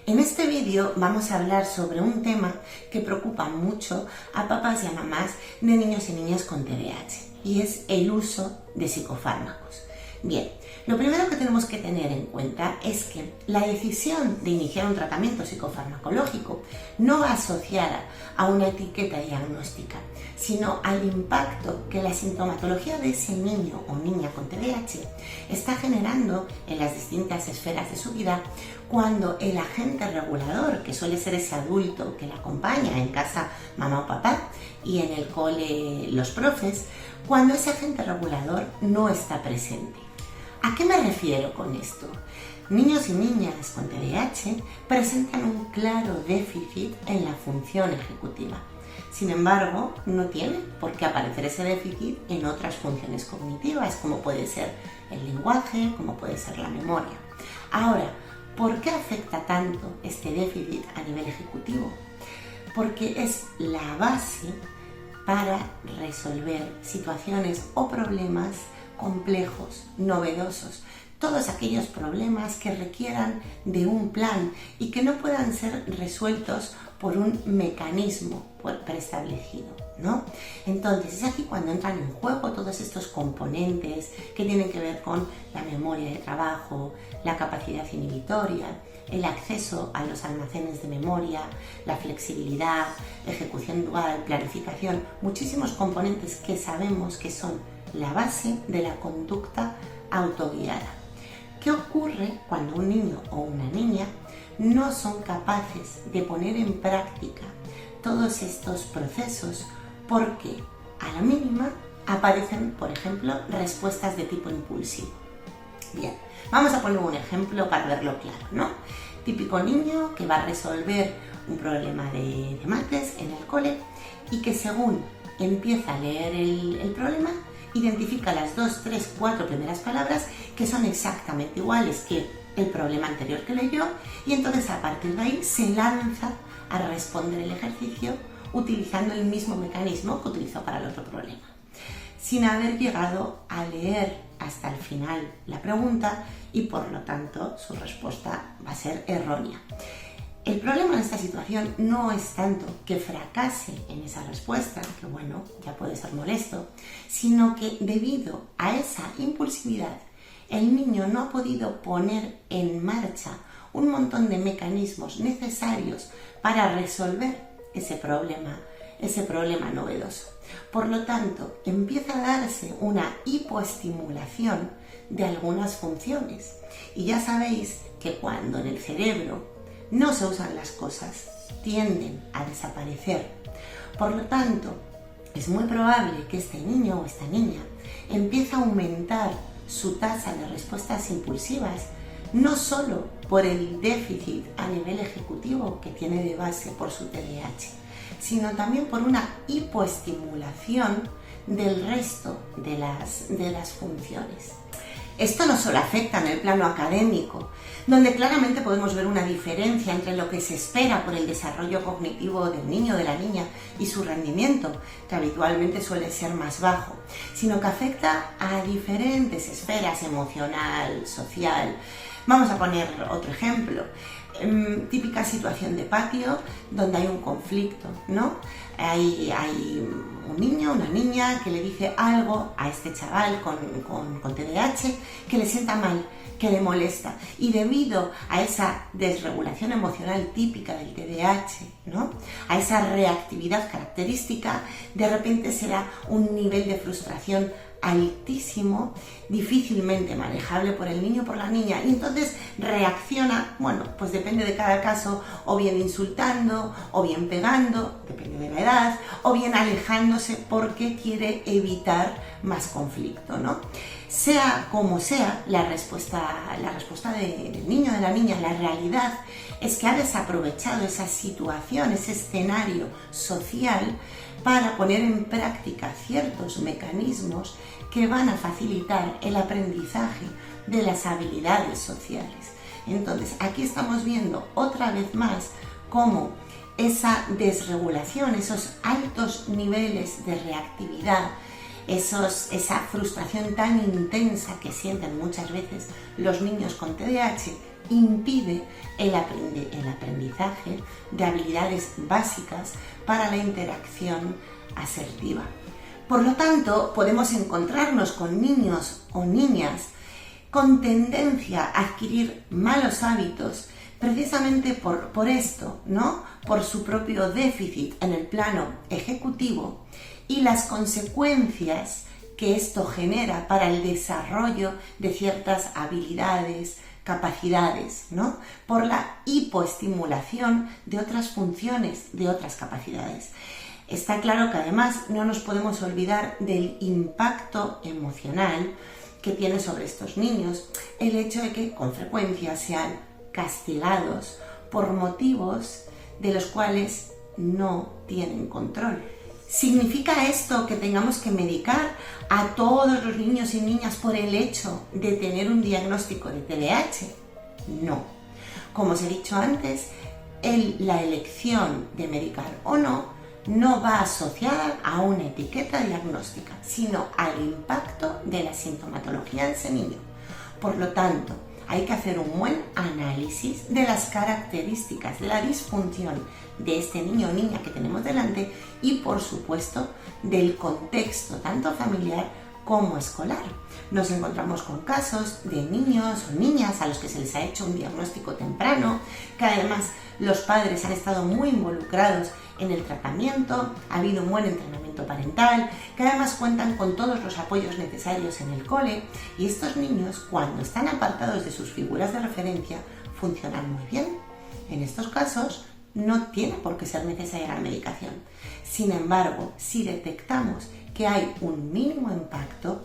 En este vídeo vamos a hablar sobre un tema que preocupa mucho a papás y a mamás de niños y niñas con TDAH y es el uso de psicofármacos. Bien, lo primero que tenemos que tener en cuenta es que la decisión de iniciar un tratamiento psicofarmacológico no va asociada a una etiqueta diagnóstica, sino al impacto que la sintomatología de ese niño o niña con TDAH está generando en las distintas esferas de su vida cuando el agente regulador, que suele ser ese adulto que la acompaña en casa mamá o papá y en el cole los profes, cuando ese agente regulador no está presente. ¿A qué me refiero con esto? Niños y niñas con TDAH presentan un claro déficit en la función ejecutiva. Sin embargo, no tiene por qué aparecer ese déficit en otras funciones cognitivas, como puede ser el lenguaje, como puede ser la memoria. Ahora, ¿por qué afecta tanto este déficit a nivel ejecutivo? Porque es la base para resolver situaciones o problemas complejos, novedosos, todos aquellos problemas que requieran de un plan y que no puedan ser resueltos por un mecanismo preestablecido, ¿no? Entonces es aquí cuando entran en juego todos estos componentes que tienen que ver con la memoria de trabajo, la capacidad inhibitoria, el acceso a los almacenes de memoria, la flexibilidad, ejecución dual, planificación, muchísimos componentes que sabemos que son la base de la conducta autoguiada. ¿Qué ocurre cuando un niño o una niña no son capaces de poner en práctica todos estos procesos porque a la mínima aparecen, por ejemplo, respuestas de tipo impulsivo? Bien, vamos a poner un ejemplo para verlo claro, ¿no? Típico niño que va a resolver un problema de mates en el cole y que según empieza a leer el problema, identifica las 2, 3, 4 primeras palabras que son exactamente iguales que el problema anterior que leyó y entonces a partir de ahí se lanza a responder el ejercicio utilizando el mismo mecanismo que utilizó para el otro problema, sin haber llegado a leer hasta el final la pregunta y por lo tanto su respuesta va a ser errónea. El problema en esta situación no es tanto que fracase en esa respuesta, que bueno, ya puede ser molesto, sino que debido a esa impulsividad, el niño no ha podido poner en marcha un montón de mecanismos necesarios para resolver ese problema novedoso. Por lo tanto, empieza a darse una hipoestimulación de algunas funciones. Y ya sabéis que cuando en el cerebro no se usan las cosas, tienden a desaparecer. Por lo tanto, es muy probable que este niño o esta niña empiece a aumentar su tasa de respuestas impulsivas, no solo por el déficit a nivel ejecutivo que tiene de base por su TDAH, sino también por una hipoestimulación del resto de las funciones. Esto no solo afecta en el plano académico, donde claramente podemos ver una diferencia entre lo que se espera por el desarrollo cognitivo del niño o de la niña y su rendimiento, que habitualmente suele ser más bajo, sino que afecta a diferentes esferas: emocional, social. Vamos a poner otro ejemplo. Típica situación de patio donde hay un conflicto, ¿no? Hay un niño, una niña que le dice algo a este chaval con TDAH que le sienta mal, que le molesta, y debido a esa desregulación emocional típica del TDAH, ¿no?, a esa reactividad característica, de repente se da un nivel de frustración altísimo, difícilmente manejable por el niño o por la niña, y entonces reacciona, bueno, pues depende de cada caso, o bien insultando, o bien pegando, depende de la edad, o bien alejándose porque quiere evitar más conflicto, ¿no? Sea como sea la respuesta del niño o de la niña, la realidad es que ha desaprovechado esa situación, ese escenario social para poner en práctica ciertos mecanismos que van a facilitar el aprendizaje de las habilidades sociales. Entonces, aquí estamos viendo otra vez más cómo esa desregulación, esos altos niveles de reactividad, esa frustración tan intensa que sienten muchas veces los niños con TDAH impide el aprendizaje de habilidades básicas para la interacción asertiva. Por lo tanto, podemos encontrarnos con niños o niñas con tendencia a adquirir malos hábitos precisamente por esto, ¿no? Por su propio déficit en el plano ejecutivo y las consecuencias que esto genera para el desarrollo de ciertas habilidades, capacidades, ¿no? Por la hipoestimulación de otras funciones, de otras capacidades. Está claro que además no nos podemos olvidar del impacto emocional que tiene sobre estos niños el hecho de que con frecuencia sean castigados por motivos de los cuales no tienen control. ¿Significa esto que tengamos que medicar a todos los niños y niñas por el hecho de tener un diagnóstico de TDAH? No. Como os he dicho antes, la elección de medicar o no va asociada a una etiqueta diagnóstica, sino al impacto de la sintomatología de ese niño. Por lo tanto, hay que hacer un buen análisis de las características de la disfunción de este niño o niña que tenemos delante y, por supuesto, del contexto tanto familiar como escolar. Nos encontramos con casos de niños o niñas a los que se les ha hecho un diagnóstico temprano, que además los padres han estado muy involucrados en el tratamiento, ha habido un buen entrenamiento parental, que además cuentan con todos los apoyos necesarios en el cole, y estos niños, cuando están apartados de sus figuras de referencia, funcionan muy bien. En estos casos no tiene por qué ser necesaria la medicación. Sin embargo, si detectamos que hay un mínimo impacto,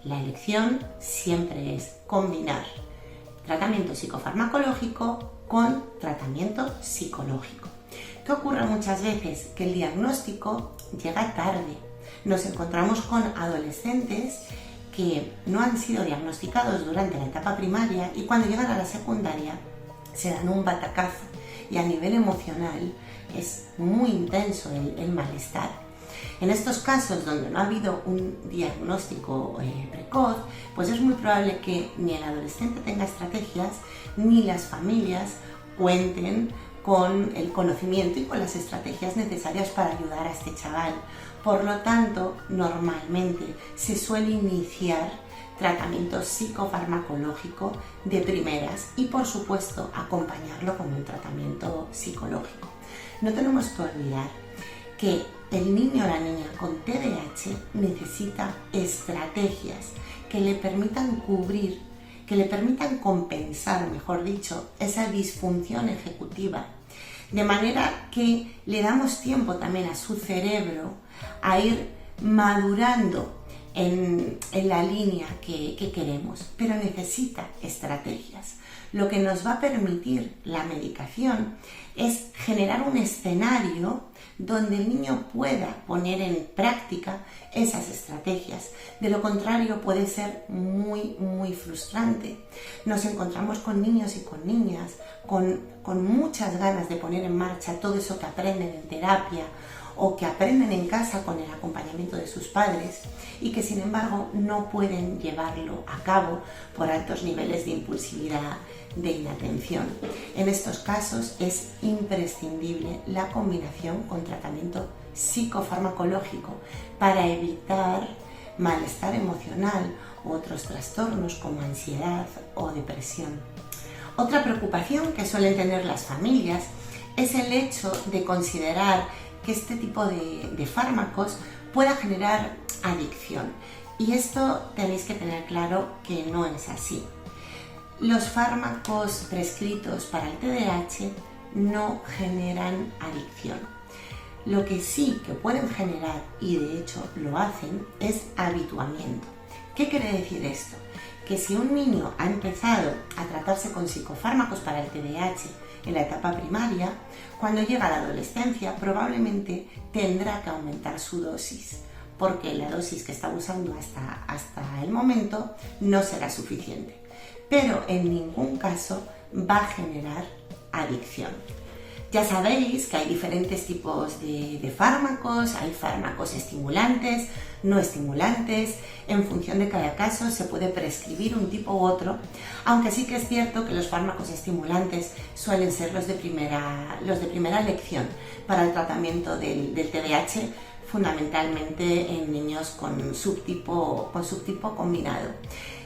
la elección siempre es combinar tratamiento psicofarmacológico con tratamiento psicológico. ¿Qué ocurre muchas veces? Que el diagnóstico llega tarde. Nos encontramos con adolescentes que no han sido diagnosticados durante la etapa primaria y cuando llegan a la secundaria se dan un batacazo y a nivel emocional es muy intenso el malestar. En estos casos donde no ha habido un diagnóstico precoz, pues es muy probable que ni el adolescente tenga estrategias ni las familias cuenten con el conocimiento y con las estrategias necesarias para ayudar a este chaval. Por lo tanto, normalmente se suele iniciar tratamiento psicofarmacológico de primeras y, por supuesto, acompañarlo con un tratamiento psicológico. No tenemos que olvidar que el niño o la niña con TDAH necesita estrategias que le permitan cubrir, que le permitan compensar, mejor dicho, esa disfunción ejecutiva, de manera que le damos tiempo también a su cerebro a ir madurando en la línea que queremos, pero necesita estrategias. Lo que nos va a permitir la medicación es generar un escenario donde el niño pueda poner en práctica esas estrategias. De lo contrario, puede ser muy, muy frustrante. Nos encontramos con niños y con niñas con muchas ganas de poner en marcha todo eso que aprenden en terapia o que aprenden en casa con el acompañamiento de sus padres y que sin embargo no pueden llevarlo a cabo por altos niveles de impulsividad, de inatención. En estos casos es imprescindible la combinación con tratamiento psicofarmacológico para evitar malestar emocional u otros trastornos como ansiedad o depresión. Otra preocupación que suelen tener las familias es el hecho de considerar que este tipo de fármacos pueda generar adicción. Y esto tenéis que tener claro que no es así. Los fármacos prescritos para el TDAH no generan adicción. Lo que sí que pueden generar, y de hecho lo hacen, es habituamiento. ¿Qué quiere decir esto? Que si un niño ha empezado a tratarse con psicofármacos para el TDAH en la etapa primaria, cuando llega a la adolescencia probablemente tendrá que aumentar su dosis, porque la dosis que está usando hasta el momento no será suficiente. Pero en ningún caso va a generar adicción. Ya sabéis que hay diferentes tipos de fármacos, hay fármacos estimulantes, no estimulantes. En función de cada caso se puede prescribir un tipo u otro, aunque sí que es cierto que los fármacos estimulantes suelen ser los de primera elección para el tratamiento del TDAH, fundamentalmente en niños con subtipo combinado.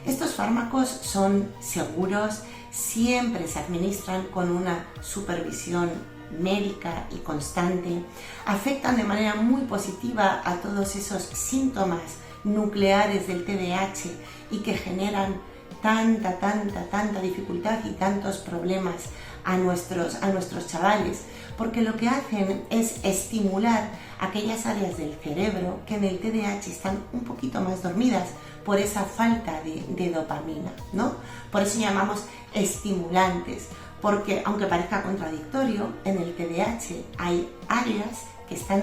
Estos fármacos son seguros, siempre se administran con una supervisión médica y constante, afectan de manera muy positiva a todos esos síntomas nucleares del TDAH y que generan tanta dificultad y tantos problemas a nuestros chavales, porque lo que hacen es estimular aquellas áreas del cerebro que en el TDAH están un poquito más dormidas por esa falta de dopamina, ¿no? Por eso llamamos estimulantes, porque aunque parezca contradictorio, en el TDAH hay áreas que están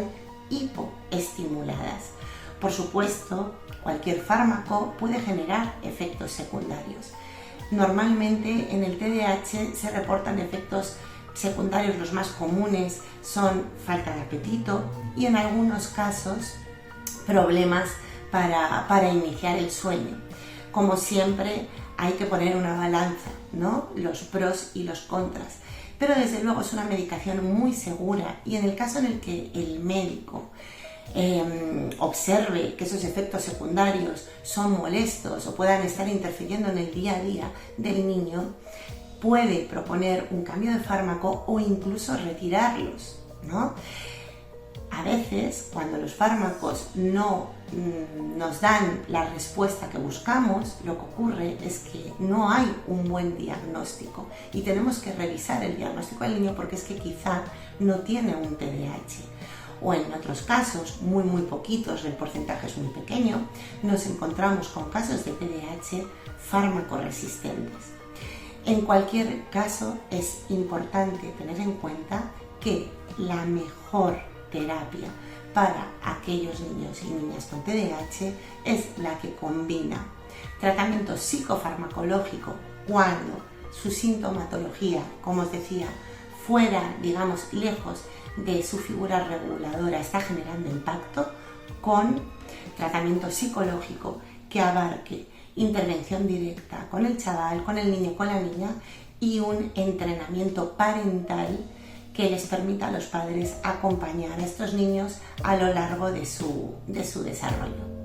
hipoestimuladas. Por supuesto, cualquier fármaco puede generar efectos secundarios. Normalmente en el TDAH se reportan efectos secundarios, los más comunes son falta de apetito y en algunos casos problemas para iniciar el sueño. Como siempre, hay que poner una balanza, ¿no? Los pros y los contras. Pero desde luego es una medicación muy segura y en el caso en el que el médico observe que esos efectos secundarios son molestos o puedan estar interfiriendo en el día a día del niño, puede proponer un cambio de fármaco o incluso retirarlos, ¿no? A veces, cuando los fármacos no nos dan la respuesta que buscamos, lo que ocurre es que no hay un buen diagnóstico y tenemos que revisar el diagnóstico del niño porque es que quizá no tiene un TDAH. O en otros casos, muy poquitos, el porcentaje es muy pequeño, nos encontramos con casos de TDAH fármaco-resistentes. En cualquier caso, es importante tener en cuenta que la mejor terapia para aquellos niños y niñas con TDAH es la que combina tratamiento psicofarmacológico cuando su sintomatología, como os decía, fuera, digamos, lejos de su figura reguladora, está generando impacto, con tratamiento psicológico que abarque intervención directa con el chaval, con el niño, con la niña y un entrenamiento parental que les permita a los padres acompañar a estos niños a lo largo de su desarrollo.